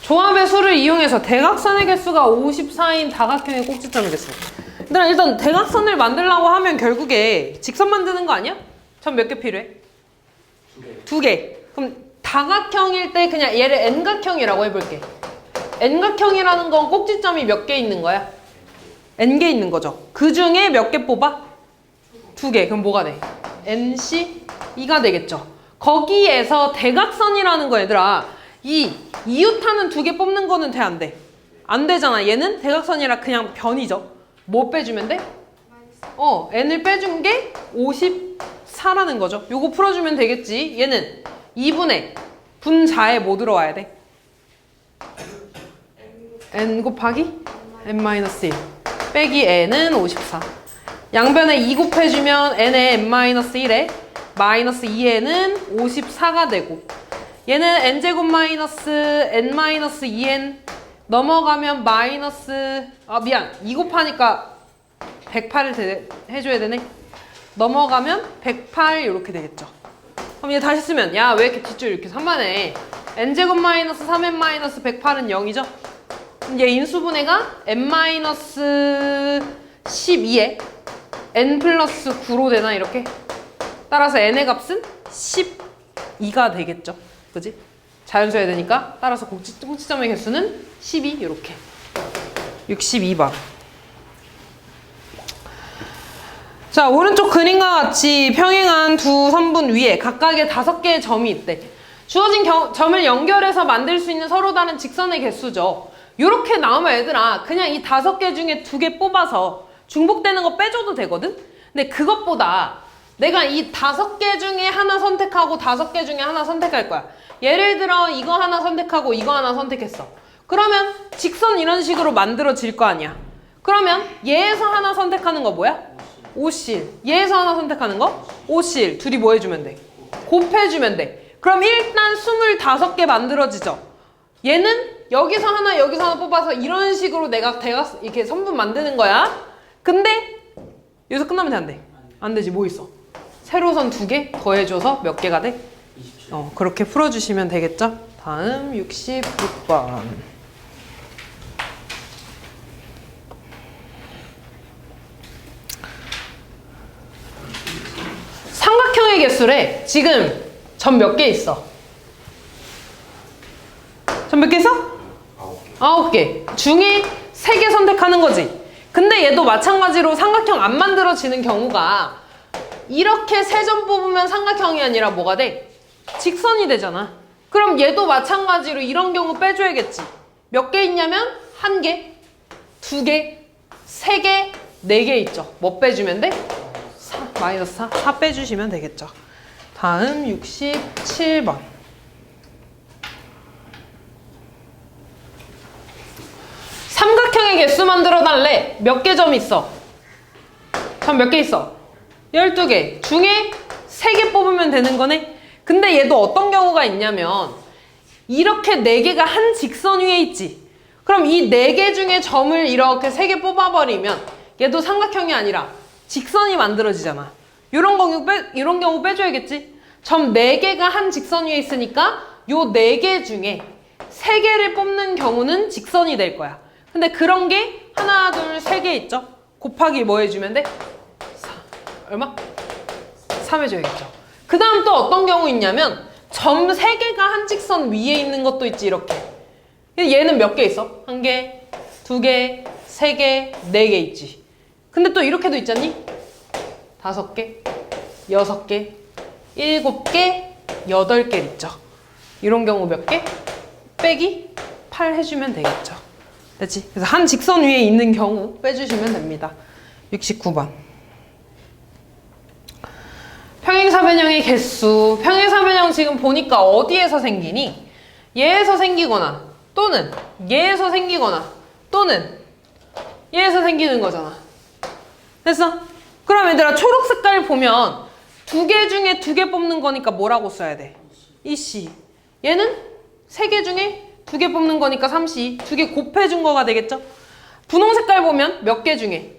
조합의 수를 이용해서 대각선의 개수가 54인 다각형의 꼭지점의 개수. 얘들아, 일단 대각선을 만들려고 하면 결국에 직선 만드는 거 아니야? 점 몇 개 필요해? 두 개. 그럼 다각형일 때 그냥 얘를 n각형이라고 해볼게. n각형이라는 건 꼭지점이 몇 개 있는 거야? n개 있는 거죠. 그 중에 몇 개 뽑아? 두 개. 그럼 뭐가 돼? nc 2가 되겠죠. 거기에서 대각선이라는 거 얘들아, 이 이웃하는 두 개 뽑는 거는 돼, 안 돼? 안 되잖아. 얘는 대각선이라 그냥 변이죠. 뭐 빼주면 돼? n을 빼준 게 54라는 거죠. 요거 풀어주면 되겠지. 얘는 2분의 분자에 뭐 들어와야 돼? n 곱하기 n-1 빼기 n은 54. 양변에 2 곱해주면 n에 n-1에 마이너스 2n은 54가 되고, 얘는 n제곱 마이너스 n-2n 넘어가면 마이너스, 미안, 2 곱하니까 108을 해줘야 되네. 넘어가면 108 이렇게 되겠죠. 그럼 얘 다시 쓰면, 야, 왜 이렇게 뒷줄 이렇게 산만해? n제곱 마이너스 3n 마이너스 108은 0이죠? 그럼 얘 인수분해가 n-12에 n 플러스 9로 되나, 이렇게? 따라서 n의 값은 12가 되겠죠. 그지? 자연수해야 되니까. 따라서 꼭지점의 개수는 12, 이렇게. 62번. 자, 오른쪽 그림과 같이 평행한 두 선분 위에 각각의 5개의 점이 있대. 주어진 점을 연결해서 만들 수 있는 서로 다른 직선의 개수죠. 이렇게 나오면 얘들아, 그냥 이 5개 중에 2개 뽑아서 중복되는 거 빼줘도 되거든? 근데 그것보다 내가 이 5개 중에 하나 선택하고 5개 중에 하나 선택할 거야. 예를 들어 이거 하나 선택하고 이거 하나 선택했어. 그러면 직선 이런 식으로 만들어질 거 아니야. 그러면 얘에서 하나 선택하는 거 뭐야? 오실. 얘에서 하나 선택하는 거? 오실. 둘이 뭐 해주면 돼? 곱해주면 돼. 그럼 일단 25개 만들어지죠. 얘는 여기서 하나 뽑아서 이런 식으로 내가 이렇게 선분 만드는 거야. 근데 여기서 끝나면 돼, 안 돼? 안 되지. 뭐 있어? 세로선 2개 더해줘서 몇 개가 돼? 27. 그렇게 풀어주시면 되겠죠? 다음 66번. 삼각형의 개수래. 지금 점 몇 개 있어? 점 몇 개 있어? 9개. 9개. 중에 3개 선택하는 거지. 근데 얘도 마찬가지로 삼각형 안 만들어지는 경우가 이렇게 3점 뽑으면 삼각형이 아니라 뭐가 돼? 직선이 되잖아. 그럼 얘도 마찬가지로 이런 경우 빼줘야겠지. 몇 개 있냐면 1개, 2개, 3개, 4개 있죠. 뭐 빼주면 돼? 4, 마이너스 4. 4 빼주시면 되겠죠. 다음 67번. 삼각형의 개수 만들어 달래. 몇 개 점 있어? 점 몇 개 있어? 12개. 중에 3개 뽑으면 되는 거네? 근데 얘도 어떤 경우가 있냐면 이렇게 4개가 한 직선 위에 있지. 그럼 이 4개 중에 점을 이렇게 3개 뽑아버리면 얘도 삼각형이 아니라 직선이 만들어지잖아. 이런 경우 빼줘야겠지? 점 4개가 한 직선 위에 있으니까 요 4개 중에 3개를 뽑는 경우는 직선이 될 거야. 근데 그런 게 하나, 둘, 3개 있죠? 곱하기 뭐 해주면 돼? 4. 얼마? 3 해줘야겠죠. 그 다음 또 어떤 경우 있냐면 점 3개가 한 직선 위에 있는 것도 있지, 이렇게. 얘는 몇 개 있어? 1개, 2개, 3개, 4개 있지. 근데 또 이렇게도 있잖니? 5개, 6개, 7개, 8개 있죠. 이런 경우 몇 개? 빼기 8 해주면 되겠죠. 됐지? 그래서 한 직선 위에 있는 경우 빼주시면 됩니다. 69번. 평행사변형의 개수. 평행사변형 지금 보니까 어디에서 생기니? 얘에서 생기거나 또는 얘에서 생기거나 또는 얘에서 생기는 거잖아. 됐어? 그럼 얘들아 초록 색깔 보면 2개 중에 2개 뽑는 거니까 뭐라고 써야 돼? 이씨. 얘는 3개 중에 2개 뽑는 거니까 3씨. 2개 곱해준 거가 되겠죠? 분홍 색깔 보면 몇 개 중에?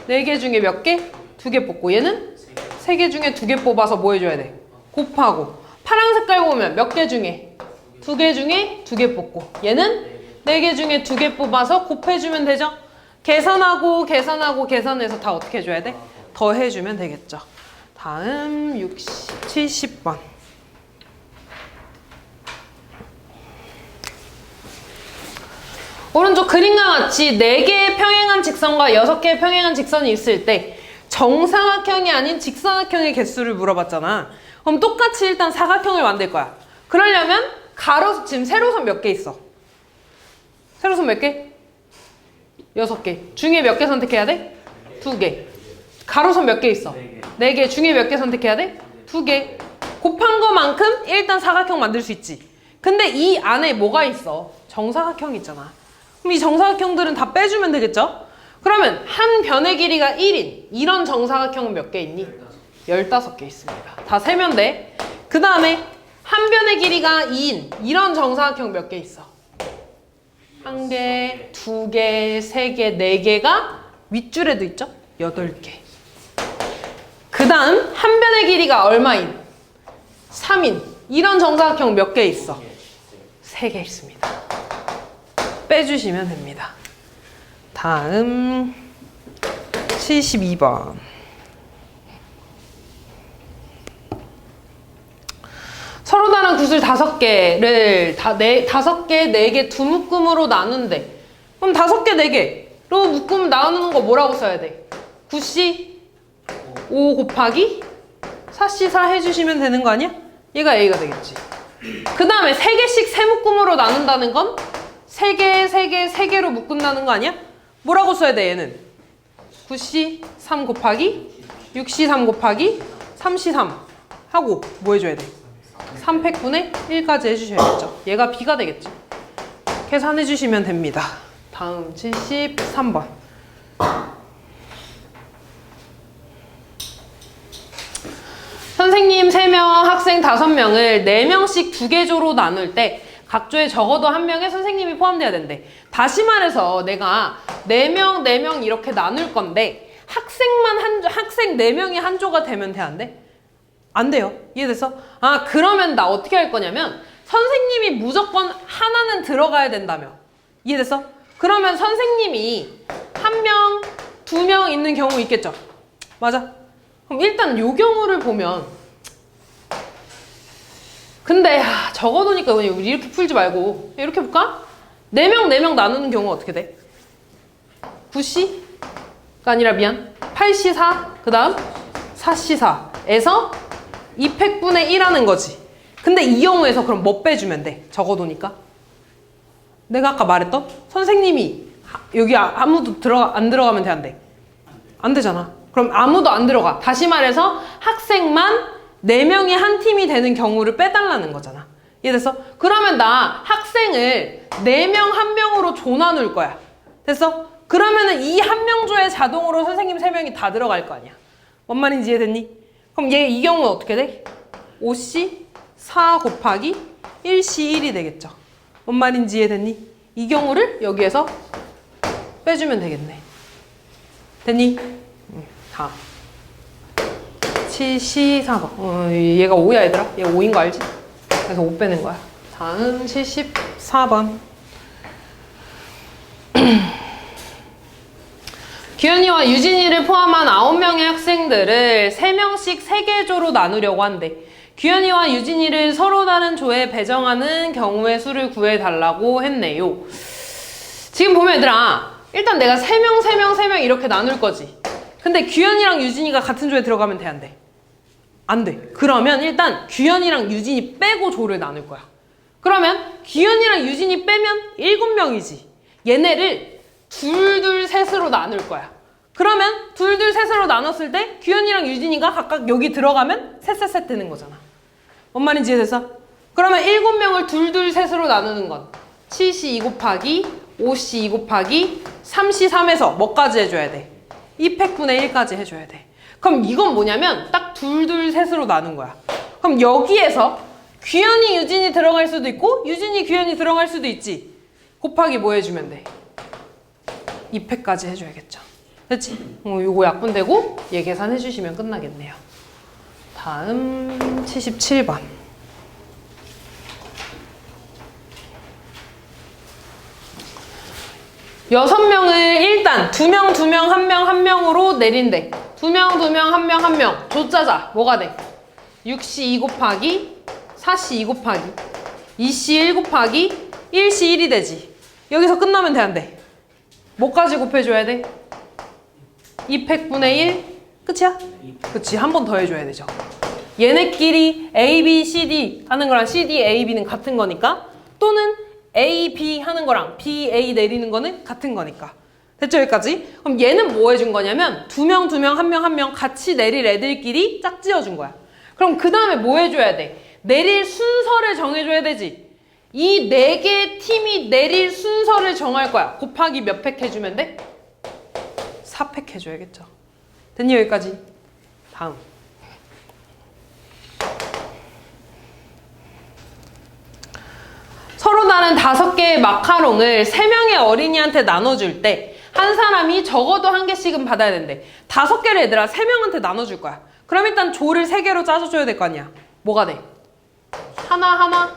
4개 중에 몇 개? 2개 뽑고 얘는 3개 중에 2개 뽑아서 뭐 해줘야 돼? 곱하고. 파란 색깔 보면 몇 개 중에? 2개 중에 2개 뽑고 얘는 4개 중에 2개 뽑아서 곱해주면 되죠? 계산하고 계산해서 다 어떻게 해줘야 돼? 더해주면 되겠죠. 다음 70번. 오른쪽 그림과 같이 4개의 평행한 직선과 6개의 평행한 직선이 있을 때 정사각형이 아닌 직사각형의 개수를 물어봤잖아. 그럼 똑같이 일단 사각형을 만들 거야. 그러려면 지금 세로선 몇 개 있어? 세로선 몇 개? 6개. 중에 몇 개 선택해야 돼? 2개. 가로선 몇 개 있어? 4개. 중에 몇 개 선택해야 돼? 2개. 곱한 거만큼 일단 사각형 만들 수 있지. 근데 이 안에 뭐가 있어? 정사각형이 있잖아. 그럼 이 정사각형들은 다 빼주면 되겠죠? 그러면 한 변의 길이가 1인 이런 정사각형은 몇 개 있니? 15개 있습니다. 다 세면 돼. 그 다음에 한 변의 길이가 2인 이런 정사각형 몇 개 있어? 1개, 2개, 3개, 4개가 윗줄에도 있죠? 8개. 그 다음 한 변의 길이가 얼마인? 3인 이런 정사각형 몇 개 있어? 3개 있습니다. 빼주시면 됩니다. 다음 72번. 서로 다른 구슬 5개를 5개, 4개 두 묶음으로 나눈대. 그럼 5개, 4개로 묶음 나누는 거 뭐라고 써야 돼? 9C 5 곱하기 4C 4 해주시면 되는 거 아니야? 얘가 A가 되겠지. 그 다음에 3개씩 세 묶음으로 나눈다는 건 3개, 3개, 3개로 묶는다는 거 아니야? 뭐라고 써야 돼 얘는? 9C 3 곱하기 6C 3 곱하기 3C 3 하고 뭐 해줘야 돼? 3팩분의 1까지 해주셔야겠죠. 얘가 B가 되겠지. 계산해 주시면 됩니다. 다음 73번. 선생님 3명, 학생 5명을 4명씩 2개조로 나눌 때 각 조에 적어도 1명의 선생님이 포함돼야 된대. 다시 말해서 내가 4명, 4명 이렇게 나눌 건데 학생 4명이 한 조가 되면 돼, 안 돼? 안 돼요. 이해됐어? 아, 그러면 나 어떻게 할 거냐면 선생님이 무조건 하나는 들어가야 된다며. 이해됐어? 그러면 선생님이 1명, 2명 있는 경우 있겠죠? 맞아? 그럼 일단 요 경우를 보면 근데 적어놓으니까 우리 이렇게 풀지 말고 이렇게 볼까? 4명, 4명 나누는 경우 어떻게 돼? 9C가 아니라 미안 8C4 그 다음 4C4에서 2팩분의 1하는 거지. 근데 이 경우에서 그럼 뭐 빼주면 돼? 적어놓으니까 내가 아까 말했던 선생님이 여기 아무도 안 들어가면 돼, 안 돼? 안 되잖아. 그럼 아무도 안 들어가. 다시 말해서 학생만 4명이 한 팀이 되는 경우를 빼달라는 거잖아. 이해됐어? 그러면 나 학생을 4명 1명으로 조 나눌 거야. 됐어? 그러면은 이 한 명 조에 자동으로 선생님 3명이 다 들어갈 거 아니야. 뭔 말인지 이해됐니? 그럼 얘 이 경우는 어떻게 돼? 5C 4 곱하기 1C 1이 되겠죠. 뭔 말인지 이해됐니? 이 경우를 여기에서 빼주면 되겠네. 됐니? 다음 74번. 얘가 5야 얘들아. 얘 5인 거 알지? 그래서 5 빼는 거야. 다음 74번. 규현이와 유진이를 포함한 9명의 학생들을 3명씩 3개 조로 나누려고 한대. 규현이와 유진이를 서로 다른 조에 배정하는 경우의 수를 구해달라고 했네요. 지금 보면 얘들아, 일단 내가 3명, 3명, 3명 이렇게 나눌 거지. 근데 규현이랑 유진이가 같은 조에 들어가면 돼, 안 돼? 안 돼. 그러면 일단 규현이랑 유진이 빼고 조를 나눌 거야. 그러면 규현이랑 유진이 빼면 7명이지. 얘네를 둘, 셋으로 나눌 거야. 그러면 둘, 셋으로 나눴을 때 규현이랑 유진이가 각각 여기 들어가면 셋 되는 거잖아. 뭔 말인지 이해됐어? 그러면 7명을 둘, 셋으로 나누는 건 7C 2 곱하기 5C 2 곱하기 3C 3에서 뭐까지 해줘야 돼? 2팩분의 1까지 해줘야 돼. 그럼 이건 뭐냐면 딱 둘, 셋으로 나눈 거야. 그럼 여기에서 규현이, 유진이 들어갈 수도 있고 유진이, 규현이 들어갈 수도 있지. 곱하기 뭐 해주면 돼? 2팩까지 해줘야겠죠. 됐지? 요거 약분되고 얘 계산해 주시면 끝나겠네요. 다음 77번. 6명을 일단 2명, 2명, 1명, 1명으로 내린대. 2명, 2명, 1명, 1명. 조짜자. 뭐가 돼? 6시 2 곱하기 4시 2 곱하기 2시 1 곱하기 1시 1이 되지. 여기서 끝나면 돼, 안 돼? 뭐까지 곱해줘야 돼? 2팩분의 1? 끝이야? 그치, 한 번 더 해줘야 되죠. 얘네끼리 A, B, C, D 하는 거랑 C, D, A, B는 같은 거니까, 또는 A, B 하는 거랑 B, A 내리는 거는 같은 거니까. 됐죠, 여기까지? 그럼 얘는 뭐 해준 거냐면 2명, 2명, 1명, 1명 같이 내릴 애들끼리 짝지어준 거야. 그럼 그 다음에 뭐 해줘야 돼? 내릴 순서를 정해줘야 되지. 이 4개 팀이 내릴 순서를 정할 거야. 곱하기 몇 팩 해주면 돼? 4팩 해줘야겠죠. 됐니, 여기까지? 다음. 서로 다른 5개의 마카롱을 3명의 어린이한테 나눠줄 때 한 사람이 적어도 1개씩은 받아야 된대. 5개를 얘들아 3명한테 나눠줄 거야. 그럼 일단 조를 3개로 짜줘줘야 될 거 아니야. 뭐가 돼? 하나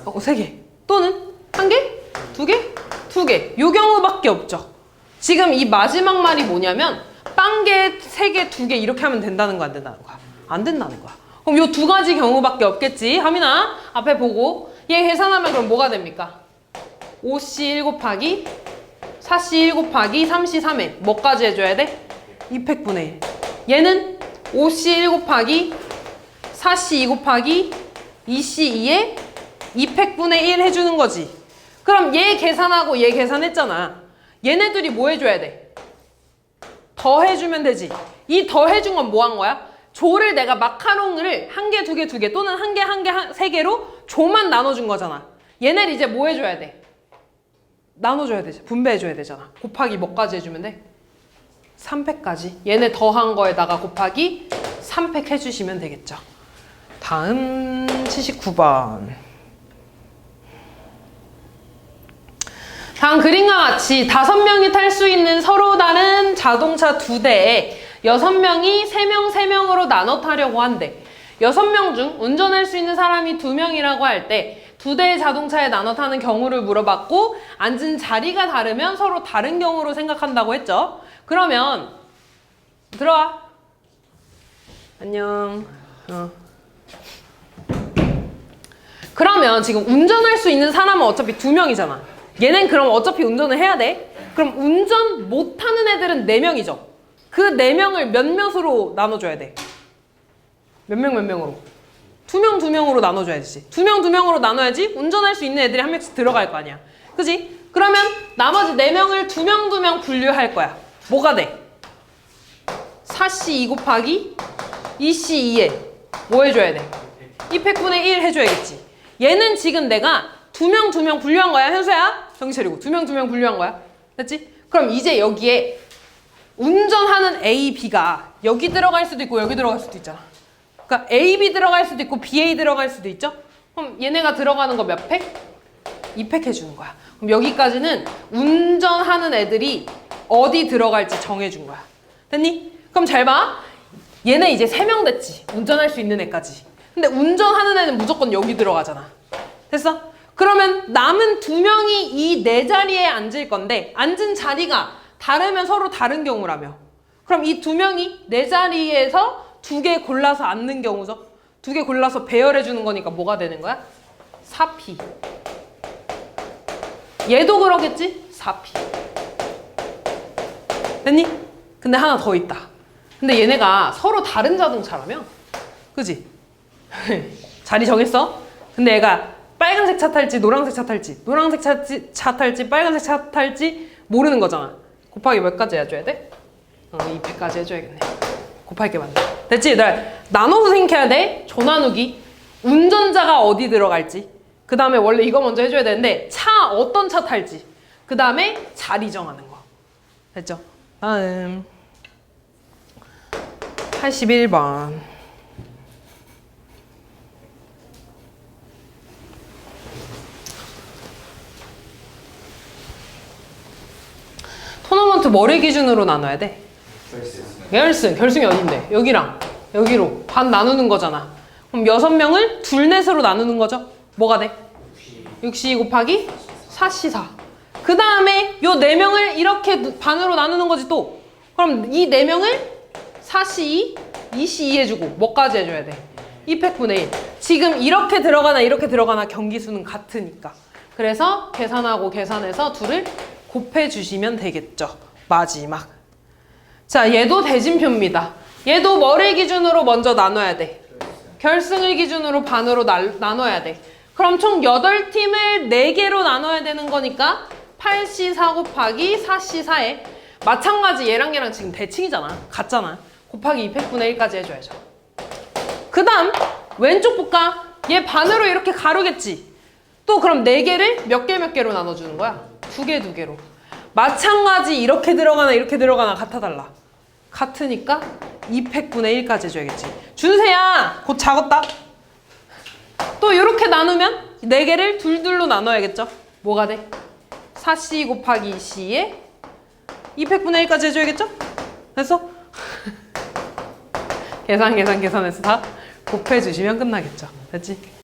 3개 또는 1개? 2개? 2개. 요 경우밖에 없죠. 지금 이 마지막 말이 뭐냐면 빵개 3개, 2개 이렇게 하면 된다는 거 안 된다는 거야? 안 된다는 거야. 그럼 요 2가지 경우밖에 없겠지. 하민아 앞에 보고 얘 계산하면 그럼 뭐가 됩니까? 5시 1 곱하기 4시 1 곱하기 3시 3회 뭐까지 해줘야 돼? 2팩분의 1. 얘는 5시 1 곱하기 4시 2 곱하기 2시 2에 2팩분의 1 해주는 거지. 그럼 얘 계산하고 얘 계산했잖아. 얘네들이 뭐 해줘야 돼? 더 해주면 되지. 이 더 해준 건 뭐 한 거야? 조를 내가 마카롱을 1개, 2개, 2개 또는 1개, 1개, 3개로 조만 나눠준 거잖아. 얘네를 이제 뭐 해줘야 돼? 나눠줘야 되지. 분배해줘야 되잖아. 곱하기 뭐까지 해주면 돼? 3팩까지. 얘네 더한 거에다가 곱하기 3팩 해주시면 되겠죠. 다음 79번. 다음 그림과 같이 5명이 탈 수 있는 서로 다른 자동차 2대에 6명이 3명, 3명으로 나눠 타려고 한대. 6명 중 운전할 수 있는 사람이 2명이라고 할 때 2대의 자동차에 나눠 타는 경우를 물어봤고 앉은 자리가 다르면 서로 다른 경우로 생각한다고 했죠. 그러면 들어와. 안녕. 그러면 지금 운전할 수 있는 사람은 어차피 2명이잖아. 얘는 그럼 어차피 운전을 해야 돼. 그럼 운전 못하는 애들은 4명이죠. 그 4명을 몇몇으로 나눠줘야 돼? 몇 명으로? 2명, 2명으로 나눠줘야지. 2명, 2명으로 나눠야지 운전할 수 있는 애들이 1명씩 들어갈 거 아니야. 그치? 그러면 나머지 4명을 2명, 2명 분류할 거야. 뭐가 돼? 4시 2 곱하기 2시 2에 뭐 해줘야 돼? 2팩분의 1 해줘야겠지. 얘는 지금 내가 2명, 2명 분류한 거야. 현수야? 정신 차리고 2명, 2명 분류한 거야. 됐지? 그럼 이제 여기에 운전하는 A, B가 여기 들어갈 수도 있고 여기 들어갈 수도 있잖아. 그러니까 A, B 들어갈 수도 있고 B, A 들어갈 수도 있죠? 그럼 얘네가 들어가는 거 몇 팩? 2팩 해주는 거야. 그럼 여기까지는 운전하는 애들이 어디 들어갈지 정해준 거야. 됐니? 그럼 잘 봐. 얘네 이제 3명 됐지. 운전할 수 있는 애까지. 근데 운전하는 애는 무조건 여기 들어가잖아. 됐어? 그러면 남은 2명이 이 4자리에 앉을 건데 앉은 자리가 다르면 서로 다른 경우라며. 그럼 이 2명이 4자리에서 2개 골라서 앉는 경우죠. 2개 골라서 배열해 주는 거니까 뭐가 되는 거야? 4P. 얘도 그러겠지? 4P. 됐니? 근데 하나 더 있다. 근데 얘네가 서로 다른 자동차라며? 그지? 자리 정했어? 근데 얘가 빨간색 차 탈지 노란색 차 탈지 노란색 차 탈지 빨간색 차 탈지 모르는 거잖아. 곱하기 몇까지 해줘야 돼? 2패까지 해줘야겠네. 곱할게 맞네. 됐지? 나눠서 생각해야 돼. 조 나누기. 운전자가 어디 들어갈지. 그 다음에 원래 이거 먼저 해줘야 되는데 차 어떤 차 탈지. 그 다음에 자리 정하는 거. 됐죠? 다음 81번. 토너먼트 머리 기준으로 나눠야 돼. 결승이 어딘데? 여기랑 여기로 반 나누는 거잖아. 그럼 6명을 둘 넷으로 나누는 거죠? 뭐가 돼? 6시 곱하기 4시 4. 그 다음에 요 4명을 이렇게 반으로 나누는 거지 또. 그럼 이 4명을 4C2, 2C2 해주고 뭐까지 해줘야 돼? 2팩분의 1. 지금 이렇게 들어가나 경기수는 같으니까. 그래서 계산하고 계산해서 둘을 곱해주시면 되겠죠. 마지막. 자, 얘도 대진표입니다. 얘도 뭐를 기준으로 먼저 나눠야 돼? 결승을 기준으로 반으로 나눠야 돼. 그럼 총 8팀을 4개로 나눠야 되는 거니까 8C4 곱하기 4C4에 마찬가지 얘랑 지금 대칭이잖아. 같잖아. 곱하기 2팩분의 1까지 해줘야죠. 그 다음 왼쪽 볼까? 얘 반으로 이렇게 가르겠지? 또 그럼 4개를 몇 개로 나눠주는 거야? 2개, 2개로. 마찬가지 이렇게 들어가나 같아달라. 같으니까 2팩분의 1까지 해줘야겠지. 준세야 곧 작았다. 또 이렇게 나누면 4개를 둘둘로 나눠야겠죠. 뭐가 돼? 4C 곱하기 2C에 2팩분의 1까지 해줘야겠죠? 됐어? 계산해서 다 곱해주시면 끝나겠죠. 됐지?